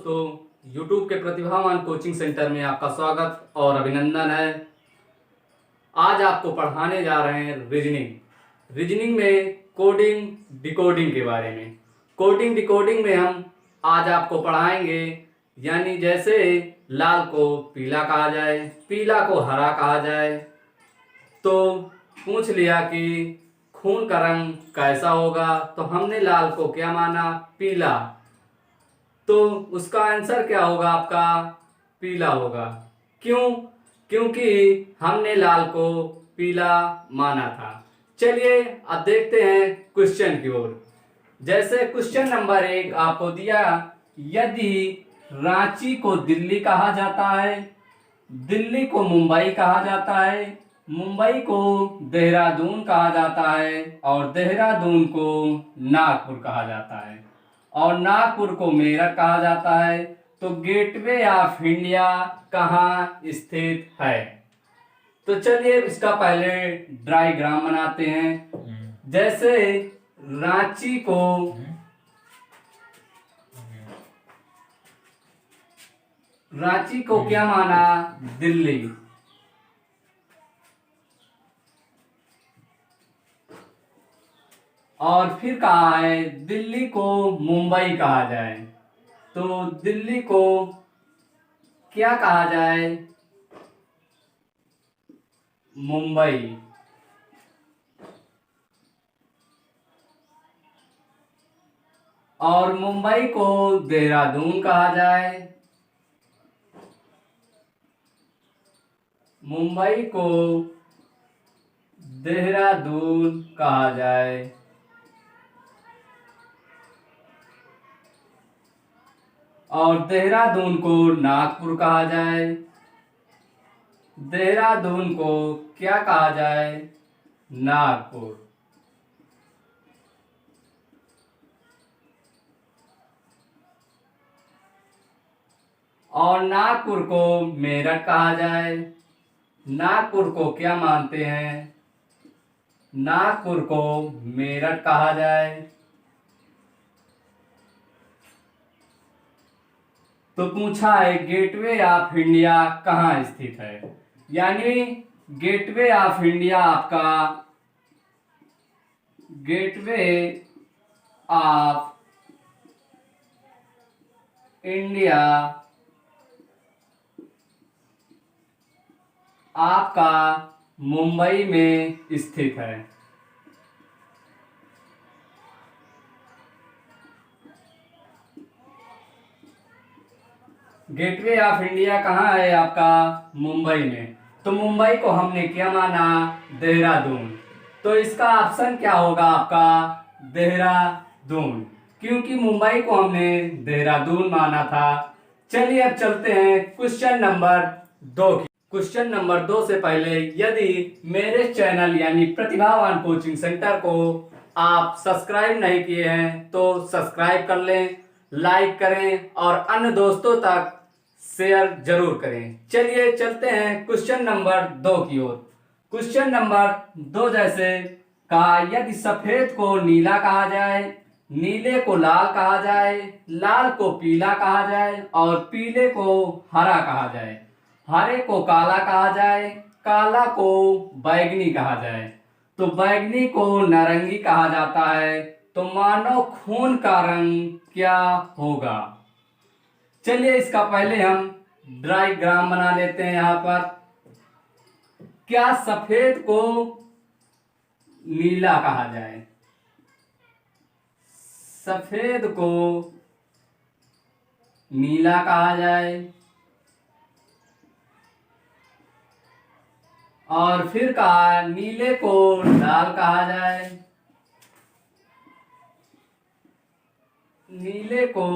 दोस्तों, YouTube के प्रतिभावान कोचिंग सेंटर में आपका स्वागत और अभिनंदन है। आज आपको पढ़ाने जा रहे हैं रीजनिंग में कोडिंग डिकोडिंग के बारे में। कोडिंग डिकोडिंग में हम आज आपको पढ़ाएंगे, यानी जैसे लाल को पीला कहा जाए, पीला को हरा कहा जाए। तो पूछ लिया कि खून का रंग कैसा होगा, तो हमने लाल को क्या माना, पीला, तो उसका आंसर क्या होगा आपका, पीला होगा। क्यों? क्योंकि हमने लाल को पीला माना था। चलिए अब देखते हैं क्वेश्चन की ओर। जैसे क्वेश्चन नंबर 1 आपको दिया, यदि रांची को दिल्ली कहा जाता है, दिल्ली को मुंबई कहा जाता है, मुंबई को देहरादून कहा जाता है और देहरादून को नागपुर कहा जाता है और नागपुर को मेरठ कहा जाता है, तो गेटवे ऑफ इंडिया कहाँ स्थित है? तो चलिए इसका पहले डायग्राम बनाते हैं। जैसे रांची को क्या माना, दिल्ली, और फिर कहा है दिल्ली को मुंबई कहा जाए, तो दिल्ली को क्या कहा जाए, मुंबई। और मुंबई को देहरादून कहा जाए, मुंबई को देहरादून कहा जाए। और देहरादून को नागपुर कहा जाए, देहरादून को क्या कहा जाए, नागपुर। और नागपुर को मेरठ कहा जाए, नागपुर को क्या मानते हैं, नागपुर को मेरठ कहा जाए। तो पूछा है गेटवे ऑफ इंडिया कहाँ स्थित है, यानी गेटवे ऑफ इंडिया आपका, गेटवे ऑफ इंडिया आपका मुंबई में स्थित है। गेटवे ऑफ इंडिया कहाँ है आपका, मुंबई में। तो मुंबई को हमने क्या माना, देहरादून, तो इसका ऑप्शन क्या होगा आपका, देहरादून, क्योंकि मुंबई को हमने देहरादून माना था। चलिए अब चलते हैं क्वेश्चन नंबर 2 की। क्वेश्चन नंबर 2 से पहले यदि मेरे चैनल यानी प्रतिभावान कोचिंग सेंटर को आप सब्सक्राइब नहीं किए हैं तो सब्सक्राइब कर लें, लाइक करें और अन्य दोस्तों तक शेयर जरूर करें। चलिए चलते हैं क्वेश्चन नंबर 2 की ओर। क्वेश्चन नंबर 2 जैसे कहा, यदि सफेद को नीला कहा जाए, नीले को लाल कहा जाए, लाल को पीला कहा जाए और पीले को हरा कहा जाए, हरे को काला कहा जाए, काला को बैगनी कहा जाए, तो बैगनी को नारंगी कहा जाता है, तो मानो खून का रंग क्या होगा? चलिए इसका पहले हम डायग्राम बना लेते हैं। यहां पर क्या सफेद को नीला कहा जाए, सफेद को नीला कहा जाए और फिर कहा नीले को लाल कहा जाए, नीले को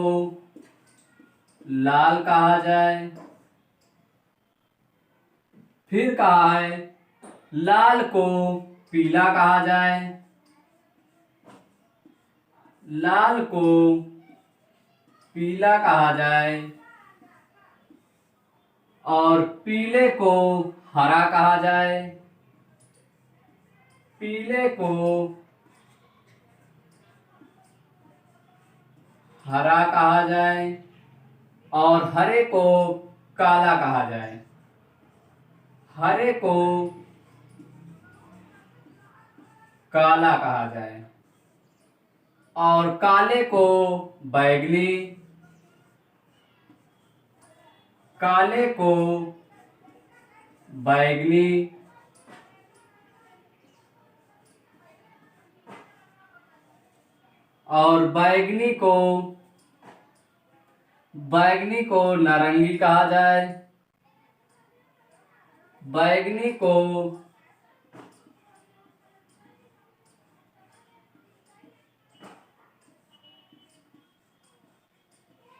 लाल कहा जाए, फिर कहा है लाल को पीला कहा जाए, लाल को पीला कहा जाए और पीले को हरा कहा जाए, पीले को हरा कहा जाए और हरे को काला कहा जाए, हरे को काला कहा जाए, और काले को बैगनी, काले को बैगनी, और बैगनी को नारंगी कहा जाए, बैगनी को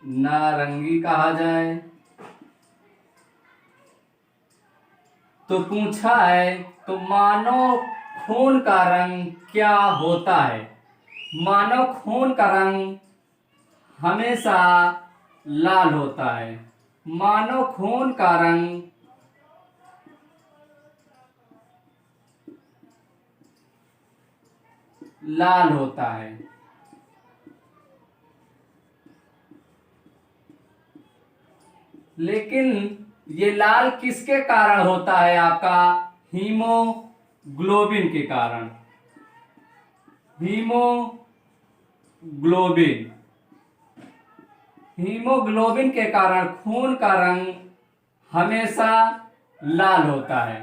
नारंगी कहा जाए। तो पूछा है, तो मानव खून का रंग क्या होता है? मानव खून का रंग हमेशा लाल होता है। मानव खून का रंग लाल होता है। लेकिन ये लाल किसके कारण होता है? आपका हीमोग्लोबिन के कारण। हीमोग्लोबिन, हीमोग्लोबिन के कारण खून का रंग हमेशा लाल होता है।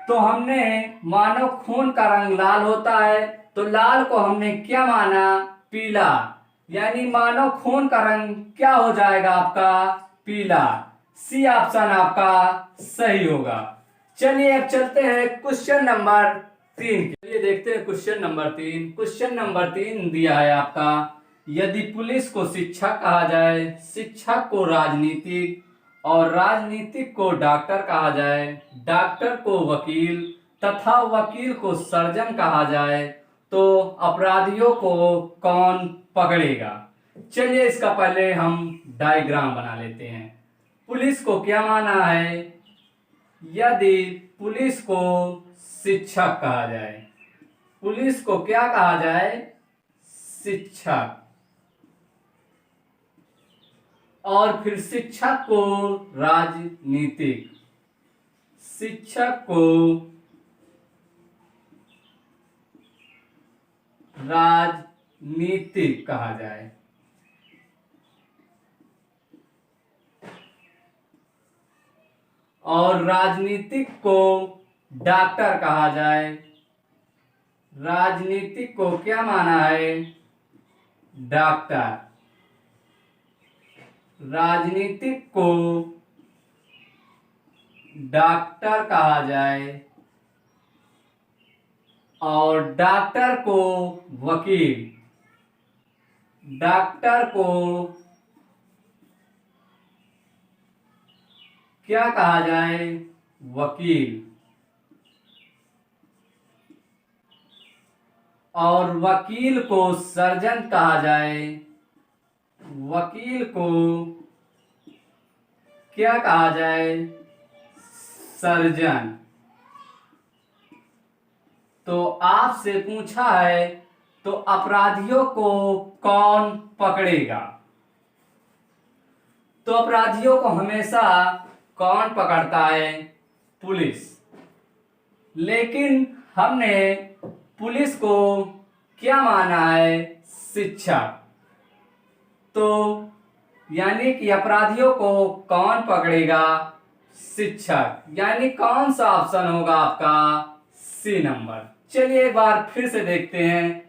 तो हमने मानव खून का रंग लाल होता है, तो लाल को हमने क्या माना? पीला। यानी मानव खून का रंग क्या हो जाएगा? आपका पीला। सी ऑप्शन आपका सही होगा। चलिए अब चलते हैं क्वेश्चन नंबर 3। चलिए देखते हैं क्वेश्चन नंबर 3। क्वेश्चन नंबर 3 दिया है आपका, यदि पुलिस को शिक्षक कहा जाए, शिक्षक को राजनीतिक, और राजनीतिक को डॉक्टर कहा जाए, डॉक्टर को वकील, तथा वकील को सर्जन कहा जाए, तो अपराधियों को कौन पकड़ेगा? चलिए इसका पहले हम डायग्राम बना लेते हैं। पुलिस को क्या माना है? यदि पुलिस को शिक्षक कहा जाए, पुलिस को क्या कहा जाए? शिक्षक। और फिर शिक्षक को राजनीतिक, शिक्षक को राजनीतिक कहा जाए, और राजनीतिक को डॉक्टर कहा जाए। राजनीतिक को क्या माना है? डॉक्टर। राजनीतिक को डॉक्टर कहा जाए, और डॉक्टर को वकील, डॉक्टर को क्या कहा जाए? वकील। और वकील को सर्जन कहा जाए, वकील को क्या कहा जाए? सर्जन। तो आपसे पूछा है, तो अपराधियों को कौन पकड़ेगा? तो अपराधियों को हमेशा कौन पकड़ता है? पुलिस। लेकिन हमने पुलिस को क्या माना है? शिक्षक। तो यानी कि अपराधियों को कौन पकड़ेगा? शिक्षक। यानी कौन सा ऑप्शन होगा आपका? C number. चलिए एक बार फिर से देखते हैं।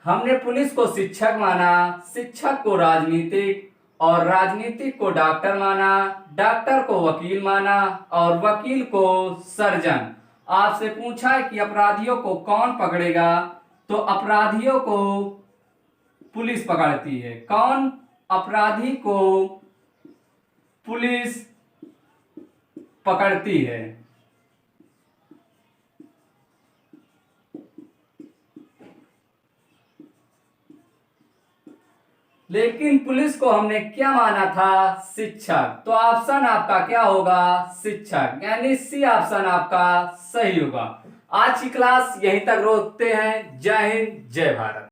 हमने पुलिस को शिक्षक माना, शिक्षक को राजनीतिक, और राजनीतिक को डॉक्टर माना, डॉक्टर को वकील माना, और वकील को सर्जन। आपसे पूछा है कि अपराधियों को कौन पकड़ेगा? तो अपराधियों को पुलिस पकड़ती है। कौन? अपराधी को पुलिस पकड़ती है। लेकिन पुलिस को हमने क्या माना था? शिक्षक। तो ऑप्शन आपका क्या होगा? शिक्षक। यानी सी ऑप्शन आपका सही होगा। आज की क्लास यहीं तक रोकते हैं। जय हिंद, जय भारत।